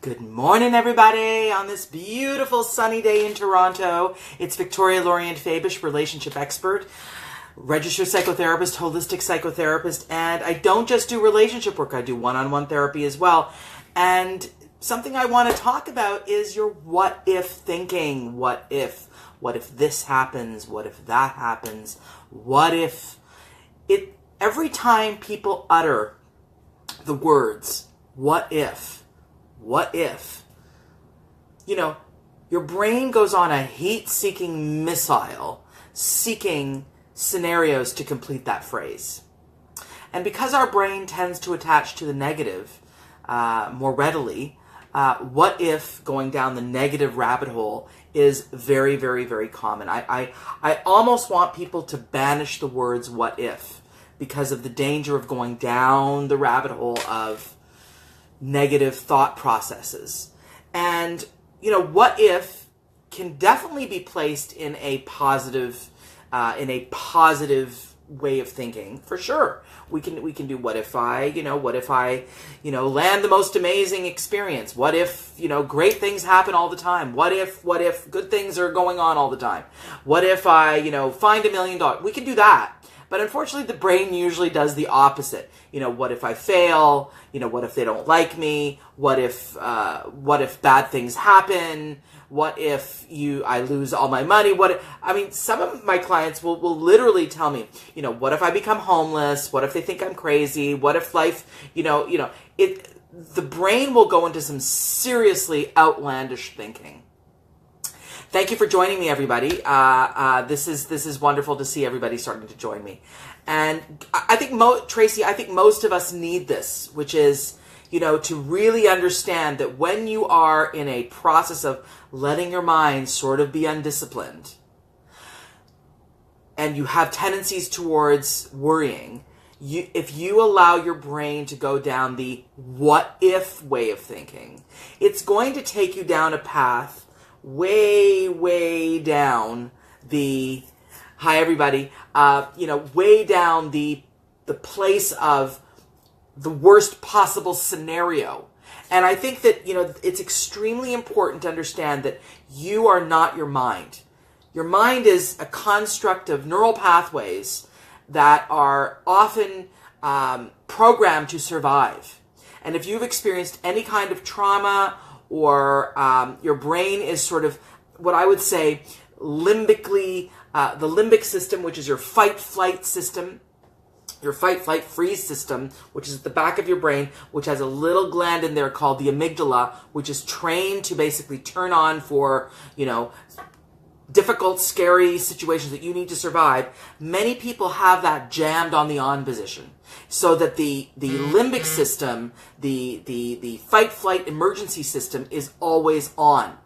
Good morning, everybody, on this beautiful sunny day in Toronto. It's Victoria Lorient-Fabish, relationship expert, registered psychotherapist, holistic psychotherapist, and I don't just do relationship work, I do one-on-one therapy as well. And something I want to talk about is your what-if thinking. What if? What if this happens? What if that happens? What if? Every time people utter the words, what if? What if? Your brain goes on a heat-seeking missile, seeking scenarios to complete that phrase. And because our brain tends to attach to the negative more readily, what if going down the negative rabbit hole is very, very, very common. I almost want people to banish the words what if because of the danger of going down the rabbit hole of negative thought processes. And, what if can definitely be placed in a positive way of thinking, for sure. We can do what if I land the most amazing experience? What if, great things happen all the time? What if good things are going on all the time? What if I, find $1 million? We can do that. But unfortunately, the brain usually does the opposite. What if I fail? What if they don't like me? What if bad things happen? What if I lose all my money? Some of my clients will literally tell me, what if I become homeless? What if they think I'm crazy? What if life, the brain will go into some seriously outlandish thinking. Thank you for joining me, everybody. This is wonderful to see everybody starting to join me. And I think, Tracy, most of us need this, which is, to really understand that when you are in a process of letting your mind sort of be undisciplined, and you have tendencies towards worrying, if you allow your brain to go down the what if way of thinking, it's going to take you down a path way, way down the, hi everybody, way down the place of the worst possible scenario. And I think that, it's extremely important to understand that you are not your mind. Your mind is a construct of neural pathways that are often programmed to survive. And if you've experienced any kind of trauma, or your brain is sort of what I would say limbically, the limbic system, which is your fight-flight system, your fight-flight-freeze system, which is at the back of your brain, which has a little gland in there called the amygdala, which is trained to basically turn on for, difficult, scary situations that you need to survive. Many people have that jammed on the on position. So that the limbic system, the fight-flight emergency system is always on.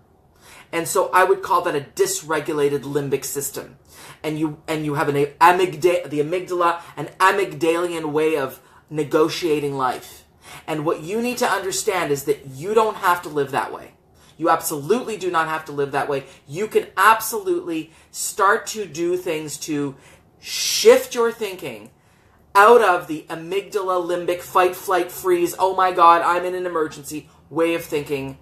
And so I would call that a dysregulated limbic system. And you have the amygdala, an amygdalian way of negotiating life. And what you need to understand is that you don't have to live that way. You absolutely do not have to live that way. You can absolutely start to do things to shift your thinking out of the amygdala, limbic, fight, flight, freeze, oh my God, I'm in an emergency way of thinking.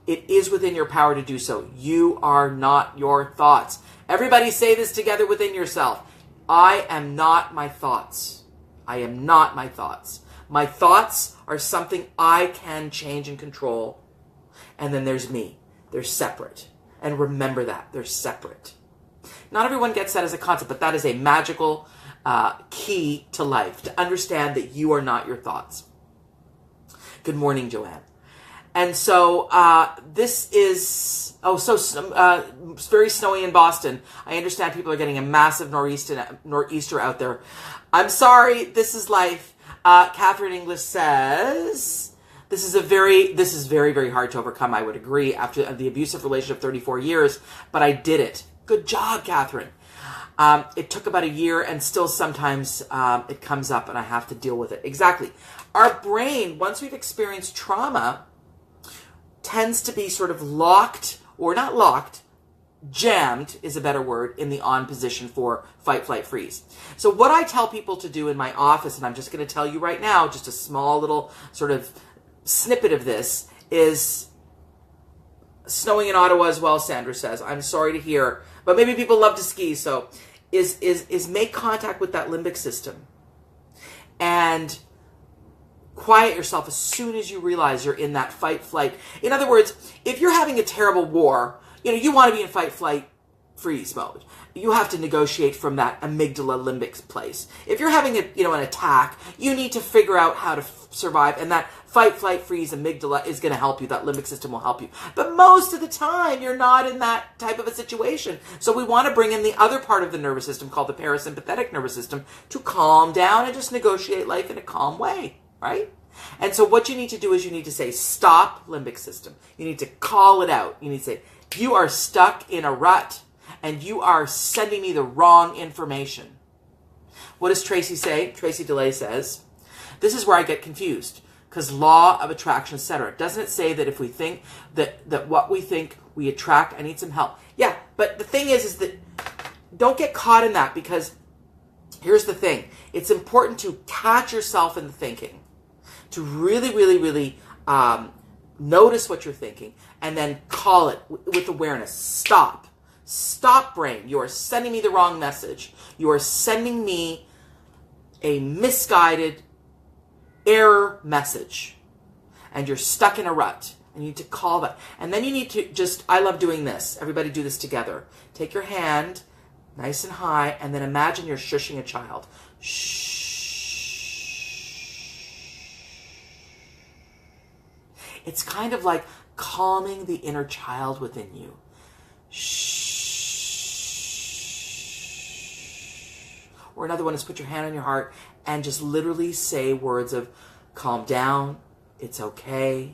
It is within your power to do so. You are not your thoughts. Everybody say this together within yourself. I am not my thoughts. I am not my thoughts. My thoughts are something I can change and control. And then there's me. They're separate. And remember that. They're separate. Not everyone gets that as a concept, but that is a magical key to life, to understand that you are not your thoughts. Good morning, Joanne. And so this is, it's very snowy in Boston. I understand people are getting a massive nor'easter out there. I'm sorry, this is life. Catherine English says, this is very, very hard to overcome, I would agree, after the abusive relationship of 34 years, but I did it. Good job, Catherine. It took about a year, and still sometimes it comes up and I have to deal with it. Exactly. Our brain, once we've experienced trauma, tends to be sort of locked, or not locked, jammed is a better word, in the on position for fight, flight, freeze. So what I tell people to do in my office, and I'm just going to tell you right now, just a small little sort of snippet of this, is snowing in Ottawa as well, Sandra says. I'm sorry to hear. But maybe people love to ski, so is make contact with that limbic system. And quiet yourself as soon as you realize you're in that fight, flight. In other words, if you're having a terrible war, you want to be in fight, flight, freeze mode. You have to negotiate from that amygdala limbic place. If you're having an attack, you need to figure out how to survive, and that fight, flight, freeze amygdala is going to help you. That limbic system will help you. But most of the time, you're not in that type of a situation. So we want to bring in the other part of the nervous system called the parasympathetic nervous system to calm down and just negotiate life in a calm way, right? And so what you need to do is you need to say, stop, limbic system. You need to call it out. You need to say, you are stuck in a rut and you are sending me the wrong information. What does Tracy say? Tracy DeLay says, this is where I get confused, because law of attraction, etc. Doesn't it say that if we think that what we think we attract? I need some help. Yeah, but the thing is that don't get caught in that, because here's the thing. It's important to catch yourself in the thinking, to really, really, really notice what you're thinking, and then call it with awareness. Stop. Stop, brain. You are sending me the wrong message. You are sending me a misguided error message. And you're stuck in a rut. And you need to call that. And then you need to just, I love doing this. Everybody do this together. Take your hand, nice and high, and then imagine you're shushing a child. Shh. It's kind of like calming the inner child within you. Shh. Or another one is put your hand on your heart and just literally say words of calm down, it's okay.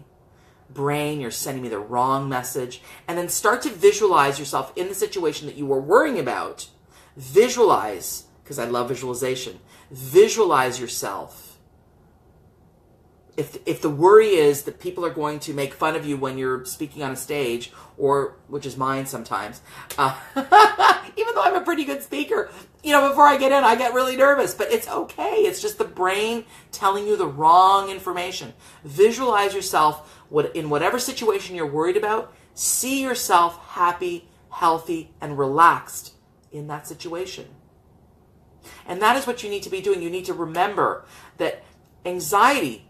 Brain, you're sending me the wrong message. And then start to visualize yourself in the situation that you were worrying about. Visualize, because I love visualization. Visualize yourself. If the worry is that people are going to make fun of you when you're speaking on a stage, or, which is mine sometimes, even though I'm a pretty good speaker, before I get in, I get really nervous, but it's okay. It's just the brain telling you the wrong information. Visualize yourself in whatever situation you're worried about. See yourself happy, healthy, and relaxed in that situation. And that is what you need to be doing. You need to remember that anxiety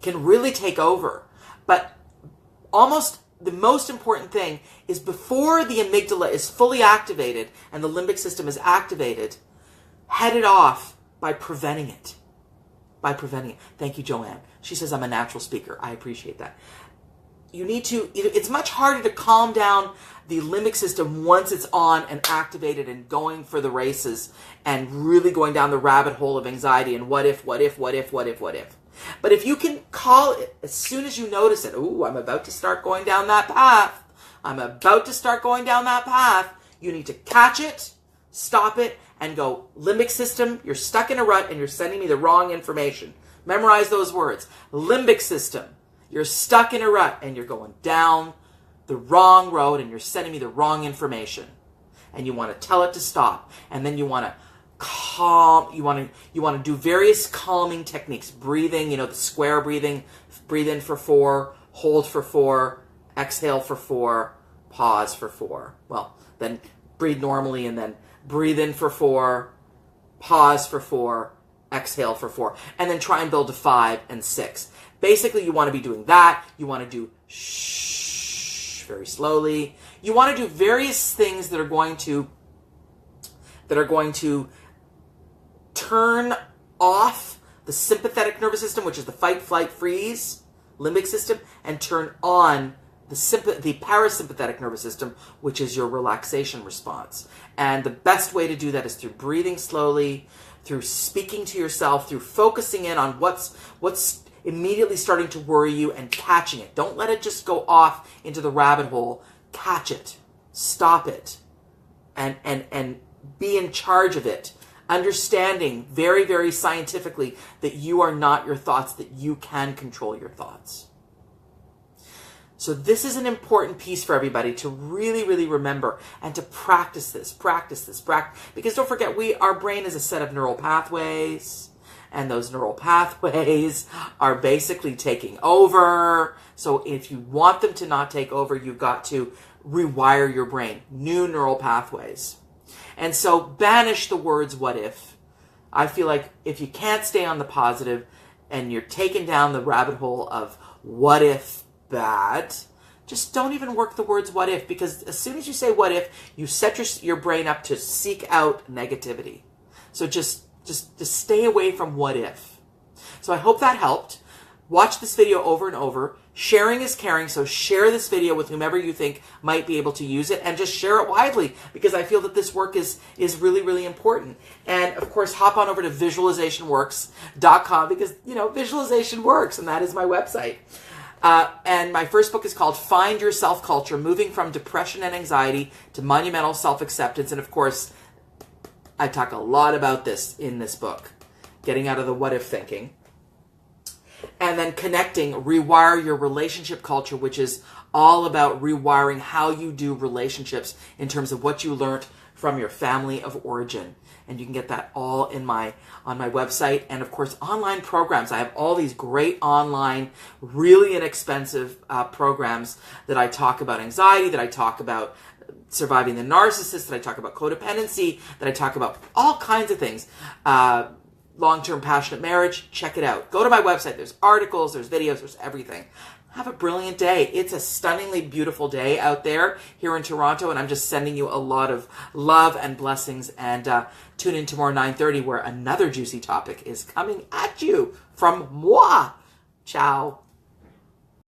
can really take over. But almost the most important thing is before the amygdala is fully activated and the limbic system is activated, head it off by preventing it. By preventing it. Thank you, Joanne. She says, I'm a natural speaker. I appreciate that. You need to, it's much harder to calm down the limbic system once it's on and activated and going for the races and really going down the rabbit hole of anxiety and what if. But if you can call it as soon as you notice it, ooh, I'm about to start going down that path. You need to catch it, stop it, and go, limbic system, you're stuck in a rut and you're sending me the wrong information. Memorize those words. Limbic system, you're stuck in a rut and you're going down the wrong road and you're sending me the wrong information. And you want to tell it to stop. And then you want to calm, you want to do various calming techniques. Breathing, the square breathing. Breathe in for 4, hold for 4, exhale for 4, pause for 4. Well, then breathe normally and then breathe in for 4, pause for 4, exhale for 4. And then try and build to 5 and 6. Basically, you want to be doing that. You want to do shh very slowly. You want to do various things that are going to turn off the sympathetic nervous system, which is the fight, flight, freeze limbic system, and turn on the parasympathetic nervous system, which is your relaxation response. And the best way to do that is through breathing slowly, through speaking to yourself, through focusing in on what's immediately starting to worry you and catching it. Don't let it just go off into the rabbit hole. Catch it. Stop it. And be in charge of it. Understanding very, very scientifically that you are not your thoughts, that you can control your thoughts. So this is an important piece for everybody to really, really remember and to practice this. Because don't forget, our brain is a set of neural pathways, and those neural pathways are basically taking over. So if you want them to not take over, you've got to rewire your brain, new neural pathways. And so banish the words what if. I feel like if you can't stay on the positive and you're taken down the rabbit hole of what if bad, just don't even work the words what if, because as soon as you say what if, you set your brain up to seek out negativity. So just stay away from what if. So I hope that helped. Watch this video over and over. Sharing is caring, so share this video with whomever you think might be able to use it, and just share it widely, because I feel that this work is really, really important. And of course, hop on over to visualizationworks.com, because, you know, visualization works, and that is my website. And my first book is called Find Your Self-Culture, Moving from Depression and Anxiety to Monumental Self-Acceptance. And of course, I talk a lot about this in this book, getting out of the what-if thinking. And then Connecting, Rewire Your Relationship Culture, which is all about rewiring how you do relationships in terms of what you learned from your family of origin. And you can get that all on my website. And of course, online programs. I have all these great online, really inexpensive programs that I talk about anxiety, that I talk about surviving the narcissist, that I talk about codependency, that I talk about all kinds of things. Long-term passionate marriage, check it out. Go to my website. There's articles, there's videos, there's everything. Have a brilliant day. It's a stunningly beautiful day out there here in Toronto, and I'm just sending you a lot of love and blessings. And tune in tomorrow 9:30, where another juicy topic is coming at you from moi. Ciao.